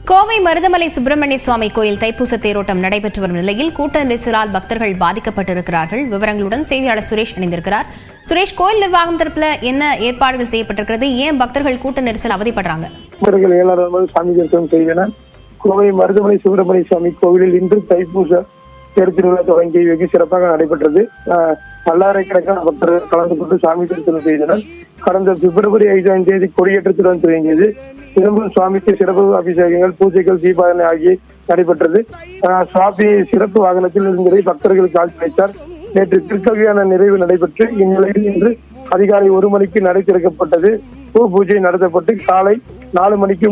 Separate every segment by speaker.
Speaker 1: கோவை மருதமலை சுப்பிரமணிய சுவாமி கோயில் தைப்பூச தேரோட்டம் நடைபெற்று வரும் நிலையில் கூட்ட நெரிசலால் பக்தர்கள் பாதிக்கப்பட்டிருக்கிறார்கள். விவரங்களுடன் செய்தியாளர் சுரேஷ் இணைந்திருக்கிறார். சுரேஷ், கோயில் நிர்வாகம் தரப்புல என்ன ஏற்பாடுகள் செய்யப்பட்டிருக்கிறது? ஏன் பக்தர்கள் கூட்ட நெரிசல் அவதிப்படுறாங்க?
Speaker 2: சாமி தரிசனம் செய்தனர். கோவை மருதமலை சுப்பிரமணிய சுவாமி கோவிலில் இன்று தைப்பூச தேர் திருவிழா தொடங்கி வெகு சிறப்பாக நடைபெற்றது. பல்லாயிரக்கணக்கான பக்தர்கள் கலந்து கொண்டு சாமி தரிசனம் செய்தனர். கடந்த பிப்ரவரி 5ஆம் தேதி கொடியேற்றத்துடன் துவங்கியது. திரும்பவும் சுவாமிக்கு சிறப்பு அபிஷேகங்கள், பூஜைகள், தீபாவளி ஆகிய நடைபெற்றது. சுவாமி சிறப்பு வாகனத்தில் இருந்ததை பக்தர்களுக்கு காட்சி அளித்தார். நேற்று திருக்கல்யாண நிறைவு நடைபெற்று இந்நிலையில் இன்று அதிகாலை 1 மணிக்கு நடை திறக்கப்பட்டது. பூ பூஜை நடத்தப்பட்டு காலை 4 மணிக்கு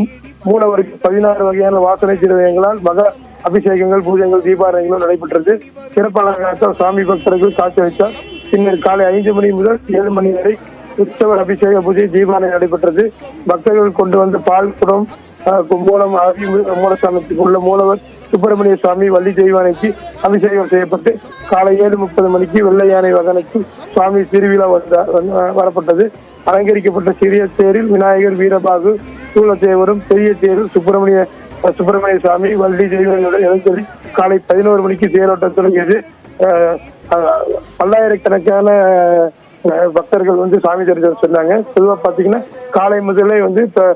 Speaker 2: மூலவருக்கு 16 வகையான வாசனை திரவியங்களால் மகா அபிஷேகங்கள், பூஜைகள், தீபாராதனைகளும் நடைபெற்றது. சிறப்பு அலங்காரத்தால் சுவாமி பக்தர்கள் காட்சி அளித்தார். பின்னர் காலை 5 மணி முதல் 7 மணி வரை உற்சவர் அபிஷேக பூஜை, தீபாராதனை நடைபெற்றது. பக்தர்கள் கொண்டு வந்த பால் குடம் மூலம் மூலஸ்தானத்துக்கு உள்ள மூலவர் சுப்பிரமணிய சுவாமி வள்ளி தெய்வானைக்கு அபிஷேகம் செய்யப்பட்டு காலை 7:30 மணிக்கு வெள்ளை யானை வாகனத்தில் சுவாமி திருவிழா வரப்பட்டது. அலங்கரிக்கப்பட்ட சிறிய தேரில் விநாயகர், வீரபாகு, சூழத்தேவரும், பெரிய தேரில் சுப்பிரமணிய சுவாமி வள்ளி தெய்வங்களுடன் எழுந்தருளி காலை 11 மணிக்கு தேரோட்டம் தொடங்கியது. பல்லாயிரக்கணக்கான பக்தர்கள் சாமி தரிசனம் சொன்னாங்க. பொதுவாக பாத்தீங்கன்னா காலை முதலே இப்ப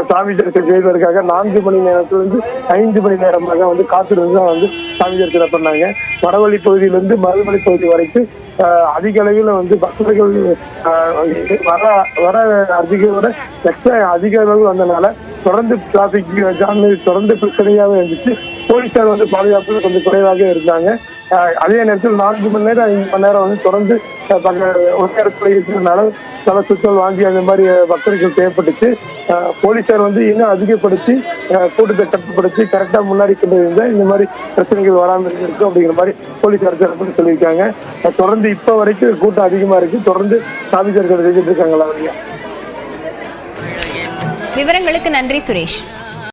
Speaker 2: சாமி தரிசனம் செய்வதற்காக 4 மணி நேரத்திலிருந்து 5 மணி நேரமாக காத்திருந்து தான் சாமி தரிசனம் பண்ணாங்க. வடவள்ளி பகுதியிலிருந்து மருதமலை பகுதி வரைக்கும் அதிக அளவில் பக்தர்கள் வர அதிக அளவு வந்தனால தொடர்ந்து டிராபிக் ஜாம் தொடர்ந்து பிரச்சனையாக இருந்துச்சு. போலீசார் பாதுகாப்பு கொஞ்சம் குறைவாக இருந்தாங்க. அதே நேரத்தில் 4 மணி நேரம் 5 மணி நேரம் தொடர்ந்து ஒரு நேரத்தில் இருக்கிறதுனால தலை சுற்றல் வாங்கி அந்த மாதிரி பக்தர்கள் தேவைப்பட்டுச்சு. போலீசார் இன்னும் அதிகப்படுத்தி கூட்டத்தை கட்டுப்படுத்தி கரெக்டா முன்னாடி கொண்டு இருந்தா இந்த மாதிரி பிரச்சனைகள் வராமல் இருக்கும் அப்படிங்கிற மாதிரி போலீசார் தரப்பு சொல்லியிருக்காங்க. தொடர்ந்து இப்ப வரைக்கும் கூட்டம் அதிகமா இருக்கு. தொடர்ந்து சாமி தரிசனம் செஞ்சுட்டு இருக்காங்களா?
Speaker 1: விவரங்களுக்கு நன்றி சுரேஷ்.